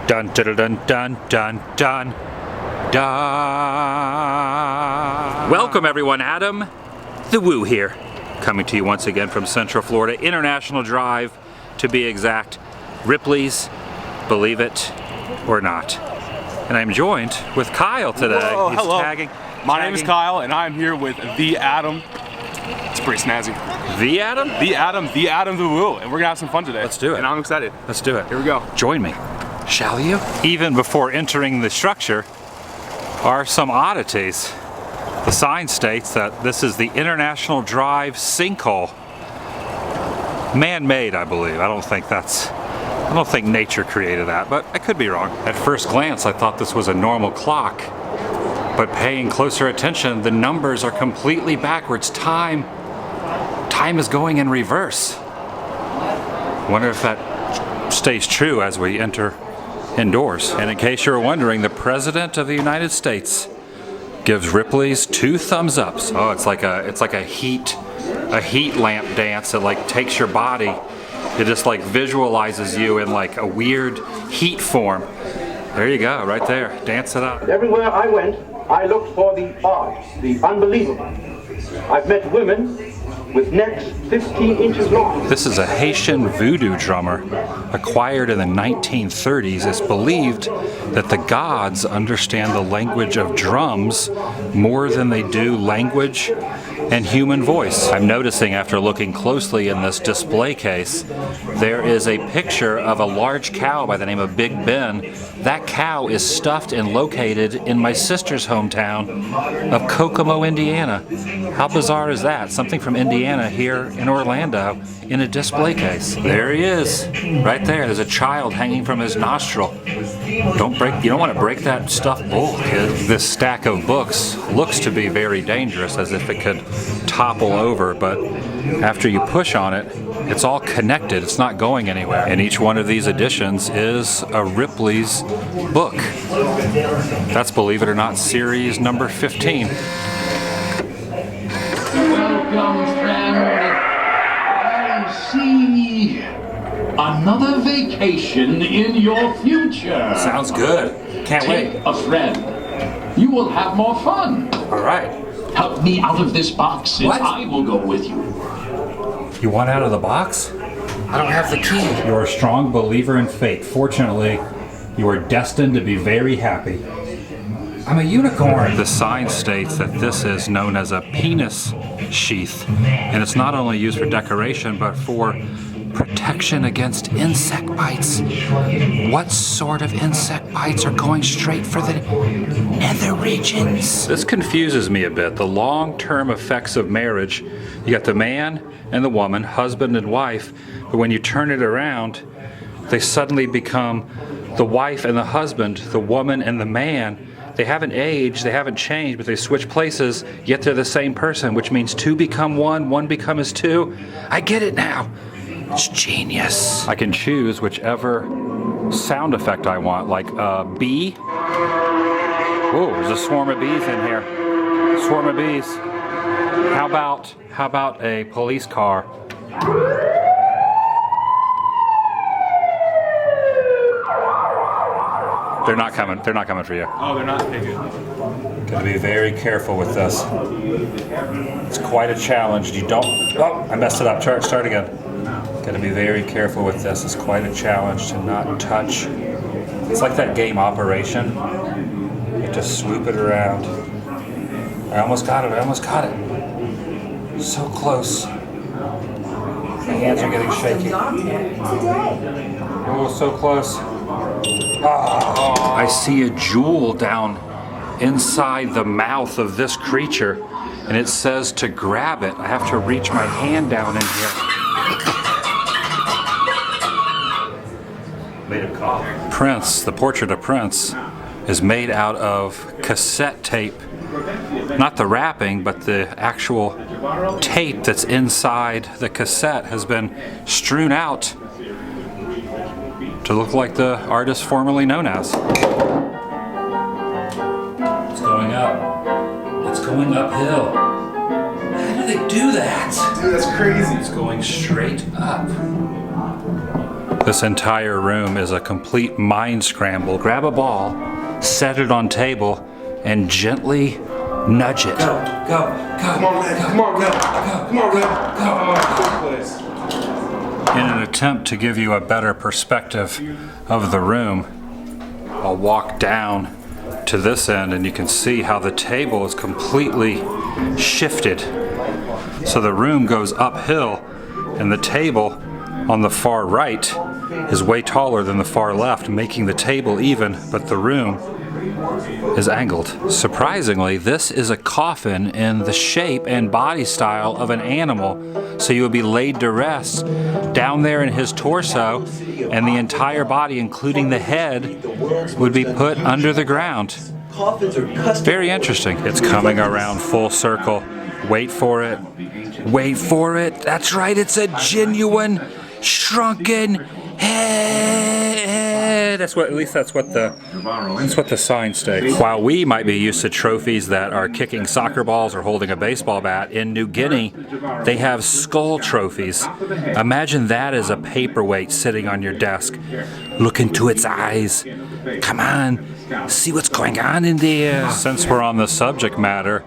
Dun dun dun dun dun dun dun. Welcome everyone, Adam the Woo here, coming to you once again from Central Florida International Drive, to be exact, Ripley's, believe it or not. And I'm joined with Kyle today. Whoa, He's hello. My name is Kyle, and I'm here with the Adam. It's pretty snazzy. The Adam? The Adam the Woo, and we're gonna have some fun today. Let's do it. And I'm excited. Let's do it. Here we go. Join me, shall you? Even before entering the structure are some oddities. The sign states that this is the International Drive sinkhole. Man-made, I believe. I don't think nature created that, but I could be wrong. At first glance, I thought this was a normal clock, but paying closer attention, the numbers are completely backwards. Time is going in reverse. Wonder if that stays true as we enter indoors. And in case you're wondering, the President of the United States gives Ripley's 2 thumbs ups. Oh, it's like a heat lamp dance that like takes your body. It just like visualizes you in like a weird heat form. There you go, right there. Dance it up. Everywhere I went, I looked for the odd, the unbelievable. I've met women with necks 15 inches long. This is a Haitian voodoo drummer acquired in the 1930s. It's believed that the gods understand the language of drums more than they do language and human voice. I'm noticing after looking closely in this display case, there is a picture of a large cow by the name of Big Ben. That cow is stuffed and located in my sister's hometown of Kokomo, Indiana. How bizarre is that? Something from Indiana here in Orlando in a display case. There he is, right there. There's a child hanging from his nostril. You don't want to break that stuffed bull, kid. This stack of books looks to be very dangerous, as if it could topple over, but after you push on it, it's all connected. It's not going anywhere. And each one of these editions is a Ripley's book. That's, believe it or not, series number 15. Welcome, friend. I see another vacation in your future. Sounds good. Can't wait. Take a friend. You will have more fun. All right. Help me out of this box and What? I will go with you. You want out of the box? I don't have the key. You're a strong believer in fate. Fortunately, you are destined to be very happy. I'm a unicorn. The sign states that this is known as a penis sheath, and it's not only used for decoration, but for protection against insect bites. What sort of insect bites are going straight for the nether regions? This confuses me a bit. The long-term effects of marriage, you got the man and the woman, husband and wife, but when you turn it around, they suddenly become the wife and the husband, the woman and the man. They haven't aged, they haven't changed, but they switch places, yet they're the same person, which means 2 become 1, 1 becomes 2. I get it now. It's genius. I can choose whichever sound effect I want, like a bee. Whoa, there's a swarm of bees in here. Swarm of bees. How about a police car? They're not coming for you. Oh, they're not taking. Gotta be very careful with this. It's quite a challenge. Oh, I messed it up. Start again. Gotta be very careful with this. It's quite a challenge to not touch. It's like that game Operation. You have to swoop it around. I almost got it. So close. My hands are getting shaky. Oh, so close. Oh, I see a jewel down inside the mouth of this creature, and it says to grab it. I have to reach my hand down in here. Made of copper. Prince, the portrait of Prince, is made out of cassette tape. Not the wrapping, but the actual tape that's inside the cassette has been strewn out to look like the artist formerly known as. It's going up. It's going uphill. How do they do that? Dude, that's crazy. It's going straight up. This entire room is a complete mind scramble. Grab a ball, set it on table, and gently nudge it. Go. Come on, Red. Come on, Red. Come on, Red. In an attempt to give you a better perspective of the room, I'll walk down to this end and you can see how the table is completely shifted. So the room goes uphill and the table on the far right is way taller than the far left, making the table even, but the room is angled. Surprisingly, this is a coffin in the shape and body style of an animal, so you would be laid to rest down there in his torso, and the entire body, including the head, would be put under the ground. Very interesting. It's coming around full circle. Wait for it. Wait for it. That's right, it's a genuine shrunken head. That's what the sign states. While we might be used to trophies that are kicking soccer balls or holding a baseball bat, in New Guinea they have skull trophies. Imagine that as a paperweight sitting on your desk. Look into its eyes. Come on, see what's going on in there. Since we're on the subject matter,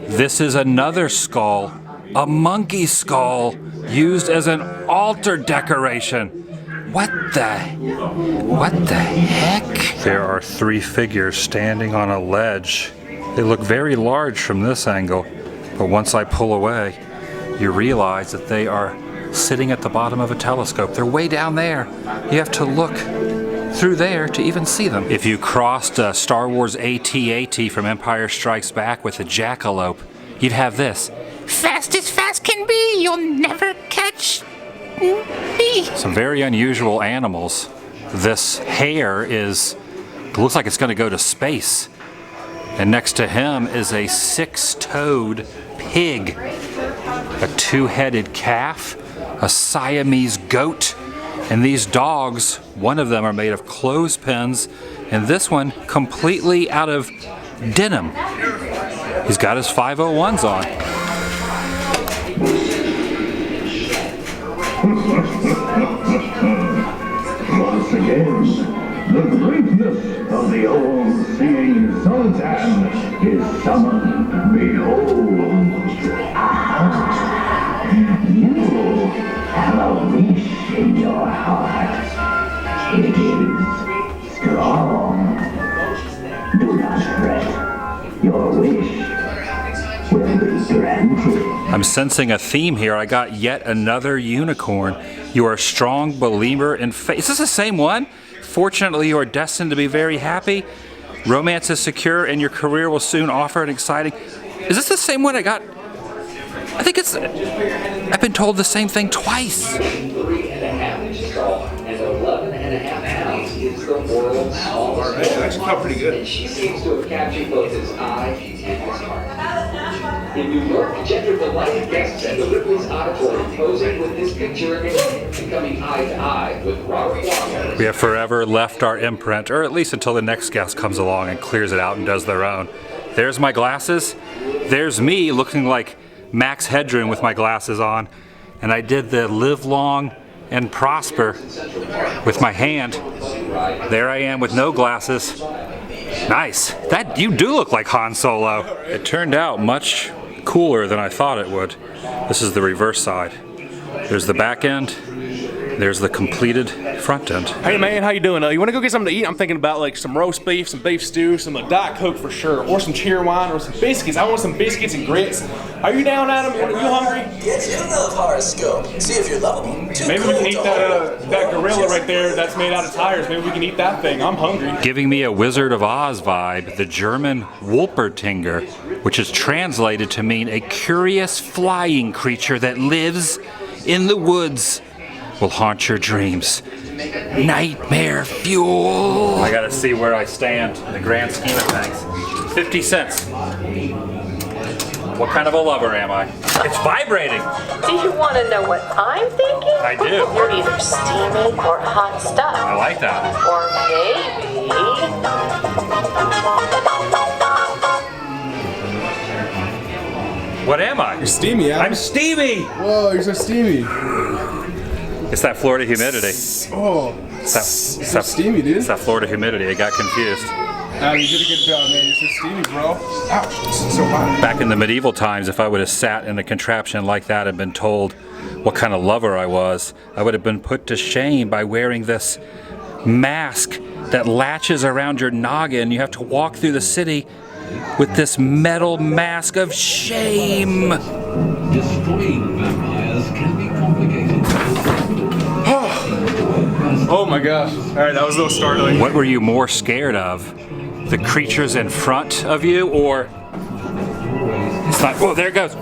this is another skull, a monkey skull, used as an altar decoration. What the heck? There are 3 figures standing on a ledge. They look very large from this angle, but once I pull away, you realize that they are sitting at the bottom of a telescope. They're way down there. You have to look through there to even see them. If you crossed Star Wars AT-AT from Empire Strikes Back with a jackalope, you'd have this. Fast as fast can be, you'll never catch me. Some very unusual animals. This hare looks like it's going to go to space. And next to him is a 6-toed pig, a 2-headed calf, a Siamese goat, and these dogs, one of them are made of clothespins, and this one completely out of denim. He's got his 501s on. Once again, the greatness of the all-seeing Sultan is summoned. Behold, you have a wish in your heart. It is strong. Do not fret. Your wish will be granted. I'm sensing a theme here. I got yet another unicorn. You are a strong believer in faith. Is this the same one? Fortunately, you are destined to be very happy. Romance is secure and your career will soon offer an exciting... Is this the same one I got? I think it's... I've been told the same thing twice. 3.5-inch tall and 11.5 pounds is the world's smallest. That actually felt pretty good. And she seems to have captured both his eye and his heart. In New York, check your delighted guests at the Ripley's Odditorium posing with this picture and becoming eye to eye with Robert Walker. We have forever left our imprint, or at least until the next guest comes along and clears it out and does their own. There's my glasses. There's me looking like Max Headroom with my glasses on. And I did the live long and prosper with my hand. There I am with no glasses. Nice. That you do look like Han Solo. It turned out much cooler than I thought it would. This is the reverse side. There's the back end. There's the completed front end. Hey man, how you doing? You want to go get something to eat? I'm thinking about like some roast beef, some beef stew, some Diet Coke for sure, or some cheer wine, or some biscuits. I want some biscuits and grits. Are you down, Adam? You hungry? Get your love horoscope. See if you're lovable. Maybe we can eat that gorilla right there that's made out of tires. Maybe we can eat that thing. I'm hungry. Giving me a Wizard of Oz vibe, the German Wolpertinger, which is translated to mean a curious flying creature that lives in the woods, will haunt your dreams. Nightmare fuel. I gotta see where I stand in the grand scheme of things. 50 cents. What kind of a lover am I? It's vibrating. Do you want to know what I'm thinking? I do. You're either steamy or hot stuff. I like that. Or maybe... What am I? You're steamy, Adam. I'm steamy! Whoa, you're so steamy. It's that Florida humidity. Oh, It's that steamy, dude. It's that Florida humidity. I got confused. You did a good job, man. You're so steamy, bro. Ouch, it's so hot. Back in the medieval times, if I would have sat in a contraption like that and been told what kind of lover I was, I would have been put to shame by wearing this mask that latches around your noggin. You have to walk through the city with this metal mask of shame. Destroying vampires can be complicated. Oh my gosh. All right, that was a little startling. What were you more scared of? The creatures in front of you, or it's not? Oh, there it goes.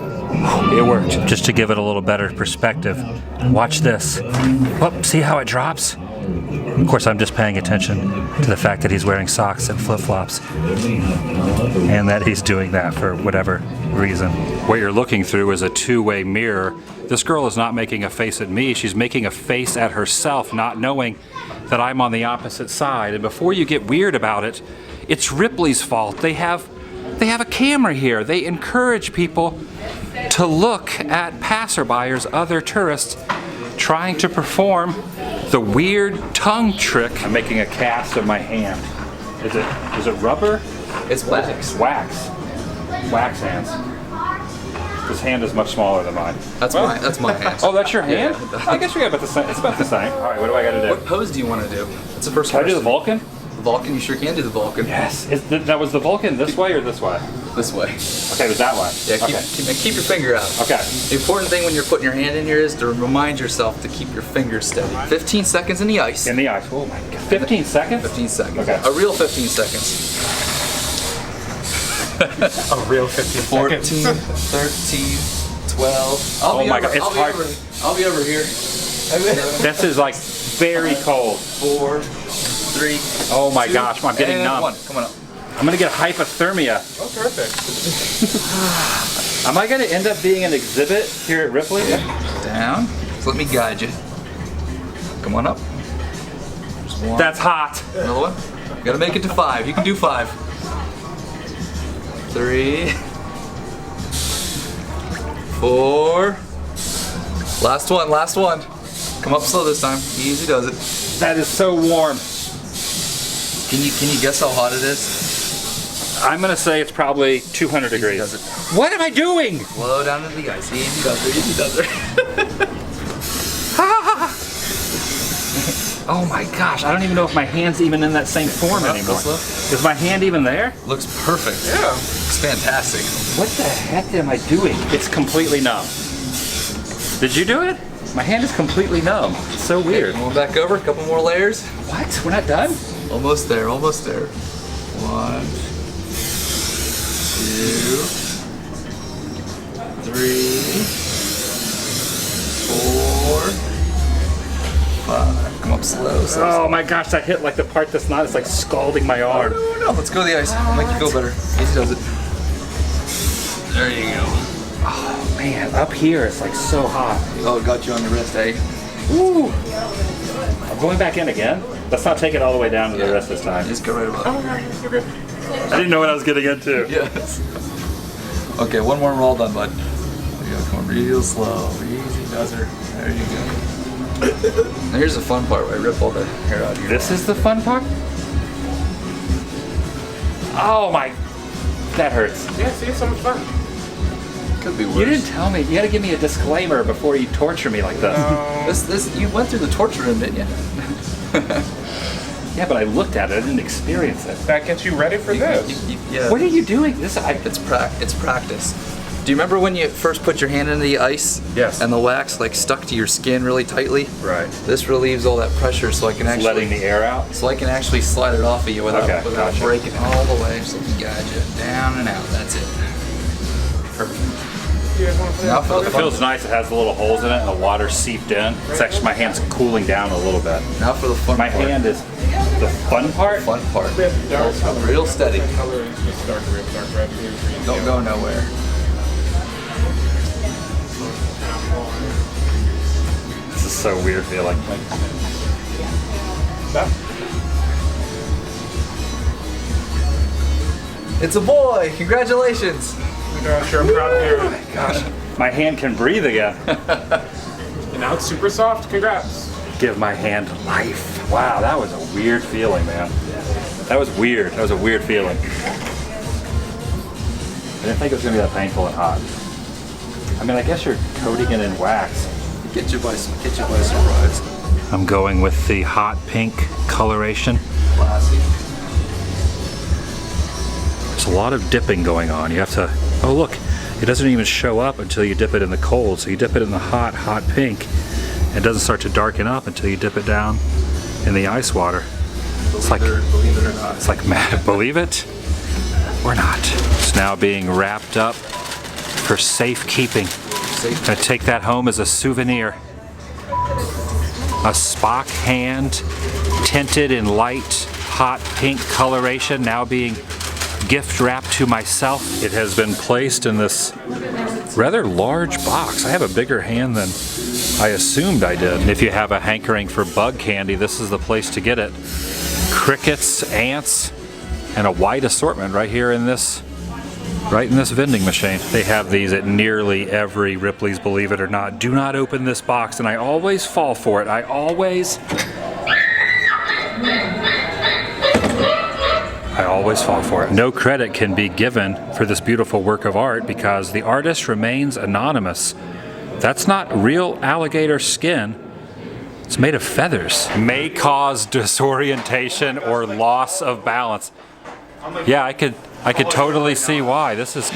It worked. Just to give it a little better perspective, watch this. Whoop, see how it drops? Of course, I'm just paying attention to the fact that he's wearing socks and flip-flops, and that he's doing that for whatever reason. What you're looking through is a two-way mirror. This girl is not making a face at me, she's making a face at herself, not knowing that I'm on the opposite side. And before you get weird about it, it's Ripley's fault. They have a camera here. They encourage people to look at passerbyers, other tourists, trying to perform the weird tongue trick. I'm making a cast of my hand. Is it rubber? It's wax. Wax. Wax hands. This hand is much smaller than mine. That's my hand. Oh, that's your hand? Yeah. I guess we got about the same. It's about the same. All right, what do I got to do? What pose do you want to do? That's the first Can I question. do the Vulcan? The Vulcan? You sure can do the Vulcan. Yes. Now, was the Vulcan this way or this way? This way. Okay, it was that way. Yeah, keep your finger out. Okay. The important thing when you're putting your hand in here is to remind yourself to keep your fingers steady. 15 seconds in the ice. In the ice. Oh my God. 15 seconds? 15 seconds. Okay. A real 15 seconds. A real 15 14, seconds. 13, 12. Oh my God, it's hard. I'll be over here. This is like very cold. 4, 3. Oh my 2, gosh, I'm getting and numb. 1. Come on up. I'm gonna get hypothermia. Oh, perfect. Am I gonna end up being an exhibit here at Ripley? Down. So let me guide you. Come on up. There's 1. That's hot. Another one. You gotta make it to 5. You can do 5. 3. 4. Last one. Come up slow this time. Easy does it. That is so warm. Can you guess how hot it is? I'm gonna say it's probably 200 degrees. Does it? What am I doing? Slow down into the ice. Easy does it. Easy does it. Oh my gosh, I don't even know if my hand's even in that same form anymore. Is my hand even there? Looks perfect. Yeah. It's fantastic. What the heck am I doing? It's completely numb. Did you do it? My hand is completely numb. It's so weird. Going back over. A couple more layers. What? We're not done? Almost there. Almost there. 1, 2, 3, 4, 5. Come up slow. Oh my gosh, that hit like the part that's not. It's like scalding my arm. No, let's go to the ice. Make you feel better. Easy does it. There you go. Oh man, up here it's like so hot. Oh, got you on the wrist, eh? Woo! I'm going back in again. Let's not take it all the way down to the wrist this time. Just go right above. I didn't know what I was getting into. Yes. Okay, one more and we're all done, bud. There you go. Come on, real slow. Easy does her. There you go. Now here's the fun part where I rip all the hair out of your This is the fun part? Oh my, that hurts. Yeah, see, it's so much fun. Could be worse. You didn't tell me. You had to give me a disclaimer before you torture me like this. This you went through the torture room, didn't you? Yeah, but I looked at it. I didn't experience it. That gets you ready for this. Yeah. What are you doing? This It's practice. Do you remember when you first put your hand into the ice? Yes. And the wax like stuck to your skin really tightly? Right. This relieves all that pressure, so I can It's letting the air out. So I can actually slide it off of you without gotcha. breaking it all the way. So let me guide you down and out. That's it. Perfect. Now for the It fun. feels nice. It has the little holes in it and the water seeped in. It's actually, my hand's cooling down a little bit. Now for the fun My part. hand is the fun part. Fun part. Real steady. Color is just dark red, blue, green. Don't go nowhere. This is so weird feeling. Stop. It's a boy! Congratulations! I'm sure I'm proud of you. Gosh, my hand can breathe again. And now it's super soft. Congrats. Give my hand life. Wow, that was a weird feeling, man. That was weird. That was a weird feeling. I didn't think it was gonna be that painful and hot. I mean, I guess you're coating it in wax. Get you by surprise. I'm going with the hot pink coloration. Classy. There's a lot of dipping going on. You have to, oh look, it doesn't even show up until you dip it in the cold. So you dip it in the hot pink. It doesn't start to darken up until you dip it down in the ice water. It's like, believe it or not. It's like, mad, believe it or not. It's now being wrapped up for safekeeping. Gonna take that home as a souvenir. A Spock hand tinted in light, hot pink coloration, now being gift wrapped to myself. It has been placed in this rather large box. I have a bigger hand than I assumed I did. And if you have a hankering for bug candy, this is the place to get it. Crickets, ants, and a wide assortment right here in this vending machine. They have these at nearly every Ripley's, believe it or not. Do not open this box, and I always fall for it. I always fall for it. No credit can be given for this beautiful work of art because the artist remains anonymous. That's not real alligator skin. It's made of feathers. May cause disorientation or loss of balance. Yeah, I could totally see why. This is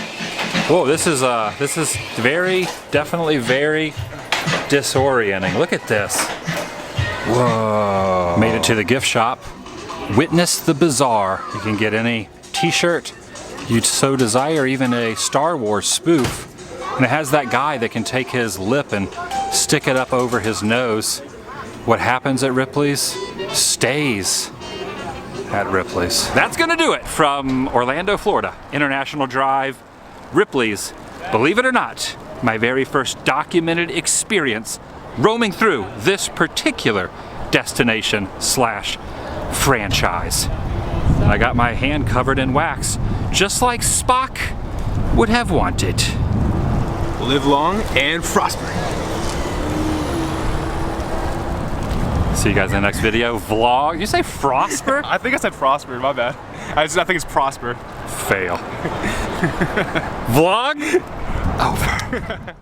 definitely very disorienting. Look at this. Whoa. Made it to the gift shop. Witness the bizarre. You can get any t-shirt you'd so desire, even a Star Wars spoof. And it has that guy that can take his lip and stick it up over his nose. What happens at Ripley's stays at Ripley's. That's gonna do it from Orlando, Florida. International Drive, Ripley's. Believe it or not, my very first documented experience roaming through this particular destination slash franchise. I got my hand covered in wax, just like Spock would have wanted. Live long and prosper. See you guys in the next video. Vlog. You say Frosper? I think I said prosper, my bad. I think it's prosper. Fail. Vlog over.